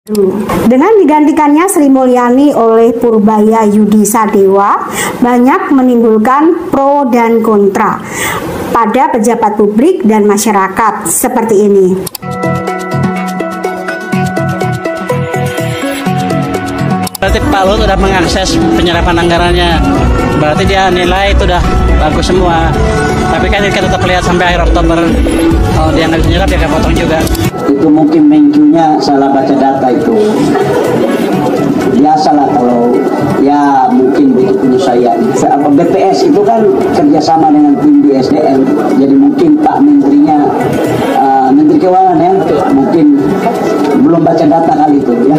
Dengan digantikannya Sri Mulyani oleh Purbaya Yudi Sadewa, banyak menimbulkan pro dan kontra pada pejabat publik dan masyarakat seperti ini. Berarti Pak Luhut sudah mengakses penyerapan anggarannya, berarti dia nilai itu udah bagus semua. Tapi kan kita tetap lihat sampai akhir Oktober, kalau dia nggak bisa nyerap dia akan potong juga. Itu mungkin mencunya salah baca data itu. Biasalah kalau ya mungkin begitu penyesuaian. BPS itu kan kerjasama dengan tim di SDM, jadi mungkin Pak Menterinya, Menteri Keuangan ya, mungkin belum baca data kali itu ya.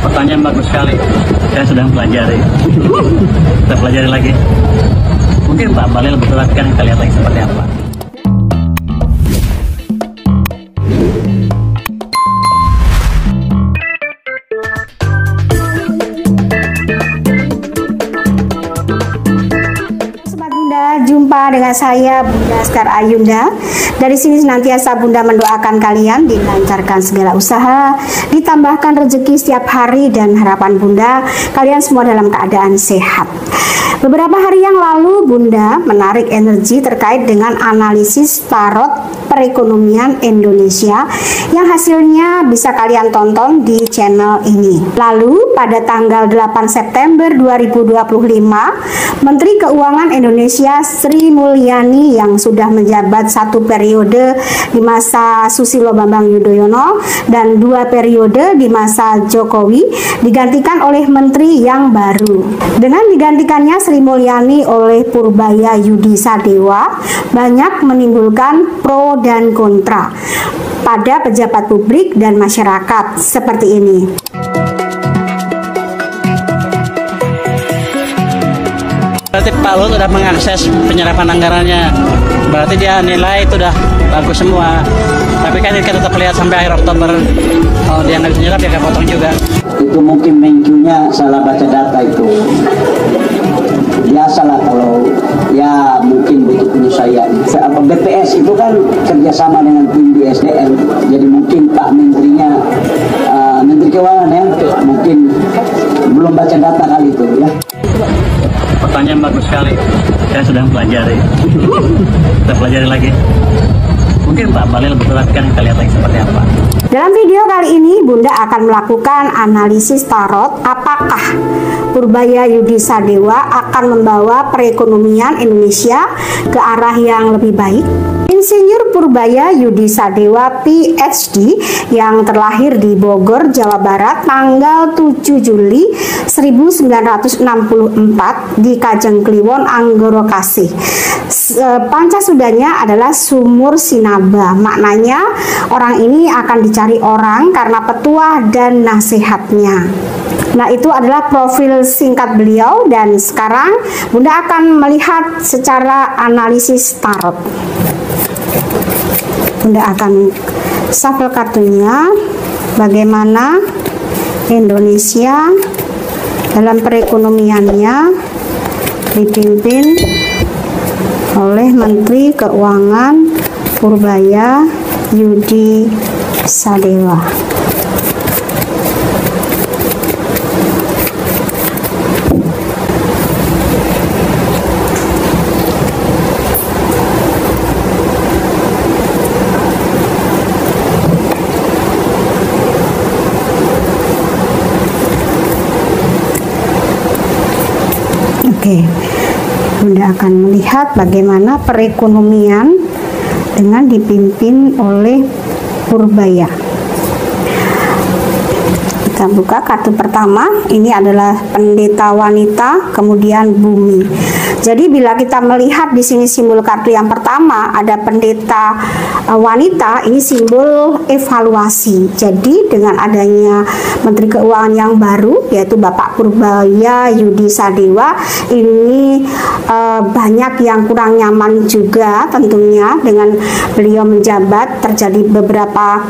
Pertanyaan bagus sekali, saya sedang pelajari. Kita pelajari lagi. Mungkin Pak Balil lebih jelaskan, kita lihat lagi seperti apa. Jumpa dengan saya Bunda Star Ayunda. Dari sini senantiasa Bunda mendoakan kalian dilancarkan segala usaha, ditambahkan rezeki setiap hari, dan harapan Bunda kalian semua dalam keadaan sehat. Beberapa hari yang lalu Bunda menarik energi terkait dengan analisis tarot perekonomian Indonesia yang hasilnya bisa kalian tonton di channel ini. Lalu pada tanggal 8 September 2025, Menteri Keuangan Indonesia Sri Mulyani yang sudah menjabat satu periode di masa Susilo Bambang Yudhoyono dan 2 periode di masa Jokowi digantikan oleh menteri yang baru. Dengan digantikannya Sri Mulyani oleh Purbaya Yudi Sadewa, banyak menimbulkan pro dan kontra pada pejabat publik dan masyarakat seperti ini. Berarti Pak Luhut sudah mengakses penyerapan anggarannya, berarti dia nilai itu udah bagus semua. Tapi kan kita tetap lihat sampai akhir Oktober, kalau dia nggak bisa nyerap dia akan potong juga. Itu mungkin mencunya salah baca data itu. Biasalah kalau ya mungkin begitu penyesuaian. BPS itu kan kerjasama dengan tim di SDM, jadi mungkin Pak Menterinya, Menteri Keuangan ya, mungkin belum baca data kali itu ya. Pertanyaan bagus sekali, saya sedang pelajari. Kita pelajari lagi. Mungkin Pak Balil lebih jelaskan, kita lihat lagi seperti apa. Dalam video kali ini Bunda akan melakukan analisis tarot apakah Purbaya Yudi Sadewa akan membawa perekonomian Indonesia ke arah yang lebih baik. Insinyur Purbaya Yudi Sadewa PhD yang terlahir di Bogor, Jawa Barat tanggal 7 Juli 1964 di Kajeng Kliwon, Anggoro Kasih. Pancasudanya adalah Sumur Sinaba. Maknanya orang ini akan dicari orang karena petuah dan nasihatnya. Nah, itu adalah profil singkat beliau, dan sekarang Bunda akan melihat secara analisis tarot. Bunda akan shuffle kartunya, bagaimana Indonesia dalam perekonomiannya dipimpin oleh Menteri Keuangan Purbaya Yudi Sadewa. Oke, Bunda akan melihat bagaimana perekonomian dengan dipimpin oleh Purbaya. Kita buka kartu pertama, ini adalah pendeta wanita, kemudian bumi. Jadi bila kita melihat di sini simbol kartu yang pertama ada pendeta wanita, ini simbol evaluasi. Jadi dengan adanya Menteri Keuangan yang baru yaitu Bapak Purbaya Yudi Sadewa, ini banyak yang kurang nyaman juga tentunya dengan beliau menjabat, terjadi beberapa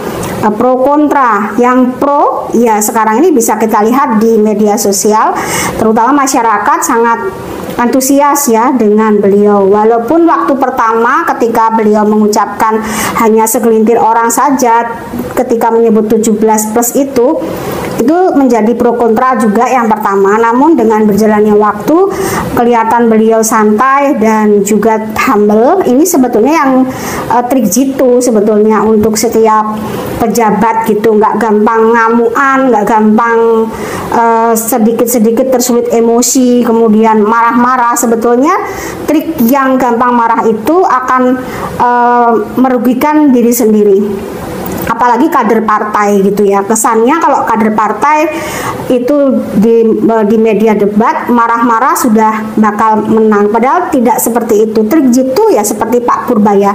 pro kontra. Yang pro ya sekarang sekarang ini bisa kita lihat di media sosial, terutama masyarakat sangat antusias ya dengan beliau. Walaupun waktu pertama ketika beliau mengucapkan hanya segelintir orang saja ketika menyebut 17 plus itu menjadi pro kontra juga yang pertama. Namun dengan berjalannya waktu kelihatan beliau santai dan juga humble. Ini sebetulnya yang trik jitu sebetulnya untuk setiap pejabat gitu, nggak gampang ngamuan, nggak gampang sedikit-sedikit tersulut emosi kemudian marah-marah. Sebetulnya trik yang gampang marah itu akan merugikan diri sendiri, apalagi kader partai gitu ya. Kesannya kalau kader partai itu di media debat marah-marah sudah bakal menang, padahal tidak seperti itu. Trik jitu ya seperti Pak Purbaya,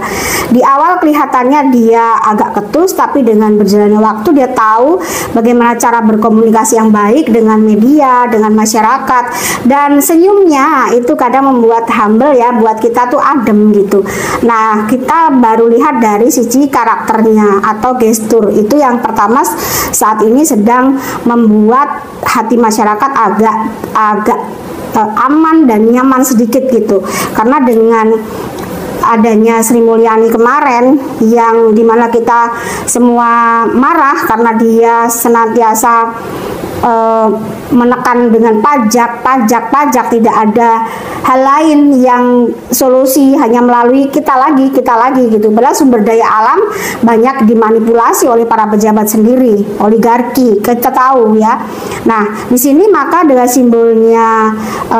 di awal kelihatannya dia agak ketus, tapi dengan berjalannya waktu dia tahu bagaimana cara berkomunikasi yang baik dengan media, dengan masyarakat, dan senyumnya itu kadang membuat humble ya, buat kita tuh adem gitu. Nah, kita baru lihat dari sisi karakternya atau gestur. Itu yang pertama saat ini sedang membuat hati masyarakat agak aman dan nyaman sedikit gitu. Karena dengan adanya Sri Mulyani kemarin yang dimana kita semua marah karena dia senantiasa menekan dengan pajak, tidak ada hal lain yang solusi, hanya melalui kita lagi gitu. Padahal sumber daya alam banyak dimanipulasi oleh para pejabat sendiri, oligarki, kita tahu ya. Nah, di sini maka dengan simbolnya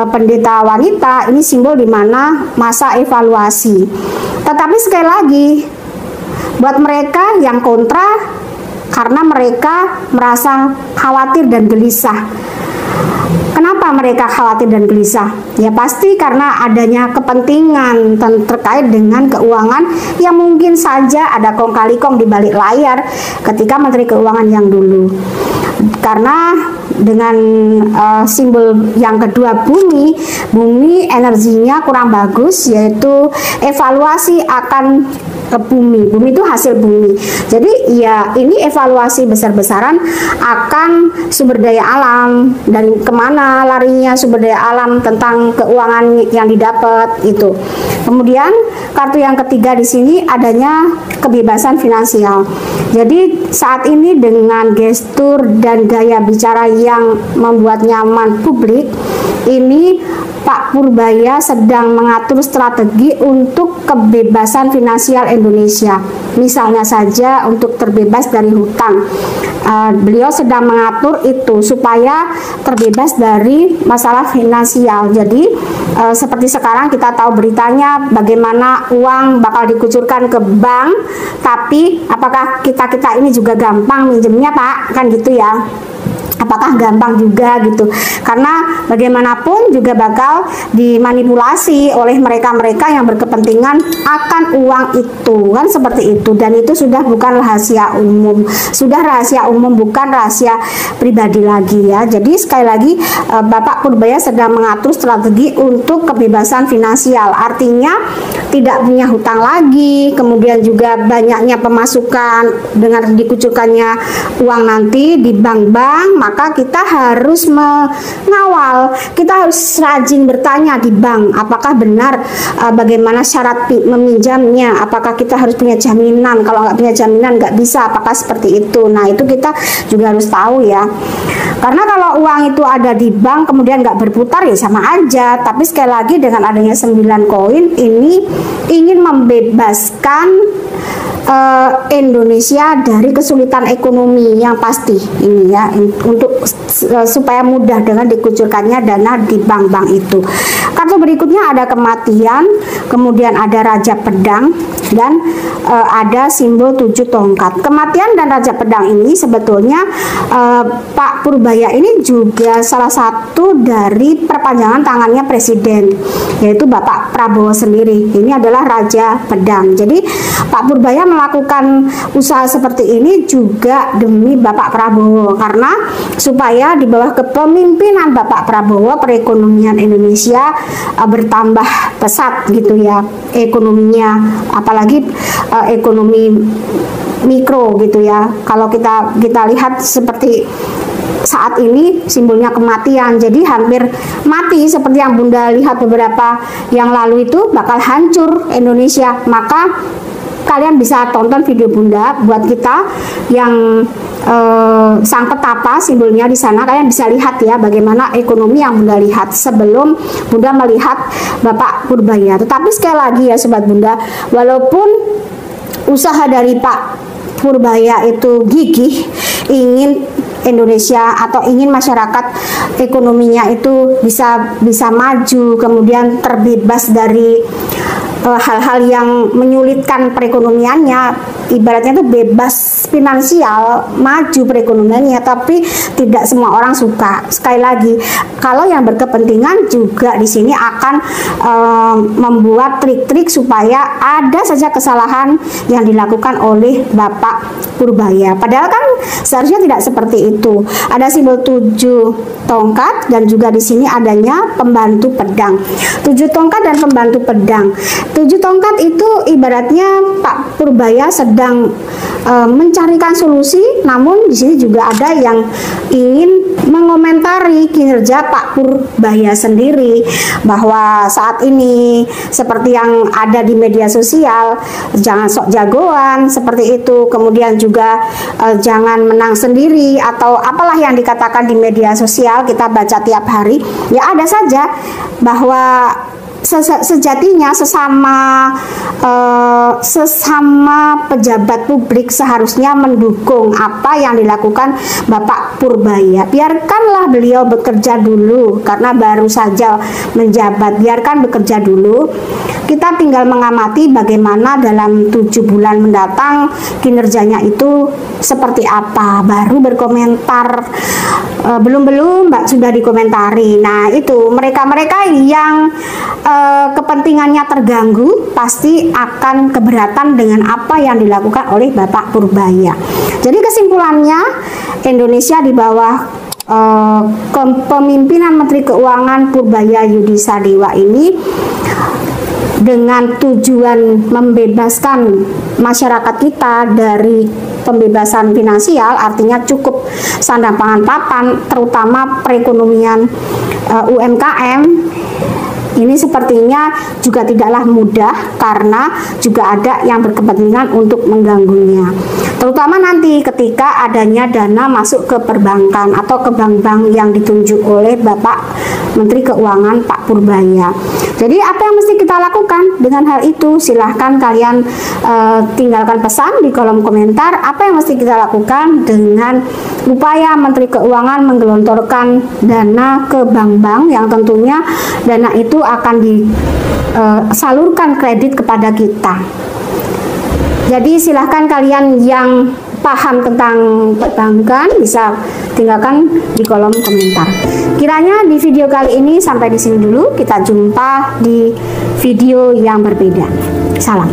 pendeta wanita, ini simbol di mana masa evaluasi. Tetapi sekali lagi buat mereka yang kontra, karena mereka merasa khawatir dan gelisah. Kenapa mereka khawatir dan gelisah? Ya pasti karena adanya kepentingan terkait dengan keuangan yang mungkin saja ada kong kali kong di balik layar ketika Menteri Keuangan yang dulu. Karena dengan simbol yang kedua bumi energinya kurang bagus, yaitu evaluasi akan bumi itu hasil bumi. Jadi ya ini evaluasi besar-besaran akan sumber daya alam, dan kemana larinya sumber daya alam tentang keuangan yang didapat itu. Kemudian kartu yang ketiga di sini adanya kebebasan finansial. Jadi saat ini dengan gestur dan gaya bicara yang membuat nyaman publik, ini Pak Purbaya sedang mengatur strategi untuk kebebasan finansial Indonesia. Misalnya saja untuk terbebas dari hutang. Beliau sedang mengatur itu supaya terbebas dari masalah finansial. Jadi seperti sekarang kita tahu beritanya bagaimana uang bakal dikucurkan ke bank, tapi apakah kita ini juga gampang minjemnya Pak? Kan gitu ya. Apakah gampang juga gitu, karena bagaimanapun juga bakal dimanipulasi oleh mereka-mereka yang berkepentingan akan uang itu, kan seperti itu. Dan itu sudah bukan rahasia umum, sudah rahasia umum, bukan rahasia pribadi lagi ya. Jadi sekali lagi Bapak Purbaya sedang mengatur strategi untuk kebebasan finansial, artinya tidak punya hutang lagi, kemudian juga banyaknya pemasukan dengan dikucurkannya uang nanti di bank-bank. Maka kita harus mengawal, kita harus rajin bertanya di bank, apakah benar bagaimana syarat meminjamnya, apakah kita harus punya jaminan, kalau nggak punya jaminan nggak bisa, apakah seperti itu. Nah itu kita juga harus tahu ya, karena kalau uang itu ada di bank kemudian nggak berputar ya sama aja. Tapi sekali lagi dengan adanya 9 koin ini ingin membebaskan Indonesia dari kesulitan ekonomi yang pasti ini ya, untuk supaya mudah dengan dikucurkannya dana di bank-bank itu. Kartu berikutnya ada kematian, kemudian ada Raja Pedang, dan ada simbol 7 tongkat. Kematian dan Raja Pedang ini sebetulnya Pak Purbaya ini juga salah satu dari perpanjangan tangannya Presiden, yaitu Bapak Prabowo sendiri. Ini adalah Raja Pedang. Jadi Pak Purbaya melakukan usaha seperti ini juga demi Bapak Prabowo, karena supaya di bawah kepemimpinan Bapak Prabowo perekonomian Indonesia bertambah pesat gitu ya, ekonominya, apalagi ekonomi mikro gitu ya. Kalau kita lihat seperti saat ini simbolnya kematian, jadi hampir mati seperti yang Bunda lihat beberapa yang lalu itu bakal hancur Indonesia. Maka kalian bisa tonton video Bunda. Buat kita yang sang petapa simbolnya di sana, kalian bisa lihat ya bagaimana ekonomi yang Bunda lihat sebelum Bunda melihat Bapak Purbaya. Tetapi sekali lagi ya Sobat Bunda, walaupun usaha dari Pak Purbaya itu gigih, ingin Indonesia atau ingin masyarakat ekonominya itu bisa maju, kemudian terbebas dari hal-hal yang menyulitkan perekonomiannya, ibaratnya itu bebas finansial, maju perekonomiannya, tapi tidak semua orang suka. Sekali lagi, kalau yang berkepentingan juga di sini akan membuat trik-trik supaya ada saja kesalahan yang dilakukan oleh Bapak Purbaya. Padahal kan seharusnya tidak seperti itu. Ada simbol 7 tongkat dan juga di sini adanya pembantu pedang. 7 tongkat dan pembantu pedang. 7 tongkat itu ibaratnya Pak Purbaya sedang mencarikan solusi, namun di sini juga ada yang ingin mengomentari kinerja Pak Purbaya sendiri, bahwa saat ini seperti yang ada di media sosial, jangan sok jagoan seperti itu, kemudian juga jangan menang sendiri atau apalah yang dikatakan di media sosial kita baca tiap hari. Ya ada saja bahwa sejatinya sesama pejabat publik seharusnya mendukung apa yang dilakukan Bapak Purbaya. Biarkanlah beliau bekerja dulu karena baru saja menjabat, biarkan bekerja dulu. Kita tinggal mengamati bagaimana dalam 7 bulan mendatang kinerjanya itu seperti apa, baru berkomentar. Belum Mbak sudah dikomentari. Nah itu mereka-mereka yang kepentingannya terganggu pasti akan keberatan dengan apa yang dilakukan oleh Bapak Purbaya. Jadi kesimpulannya, Indonesia di bawah kepemimpinan Menteri Keuangan Purbaya Yudi Sadewa ini dengan tujuan membebaskan masyarakat kita dari pembebasan finansial, artinya cukup sandang pangan papan, terutama perekonomian UMKM. Ini sepertinya juga tidaklah mudah karena juga ada yang berkepentingan untuk mengganggunya. Terutama nanti ketika adanya dana masuk ke perbankan atau ke bank-bank yang ditunjuk oleh Bapak Menteri Keuangan Pak Purbaya. Jadi apa yang mesti kita lakukan dengan hal itu? Silahkan kalian tinggalkan pesan di kolom komentar. Apa yang mesti kita lakukan dengan upaya Menteri Keuangan menggelontorkan dana ke bank-bank yang tentunya dana itu akan disalurkan kredit kepada kita. Jadi silahkan kalian yang paham tentang perbankan bisa tinggalkan di kolom komentar. Kiranya di video kali ini sampai di sini dulu. Kita jumpa di video yang berbeda. Salam.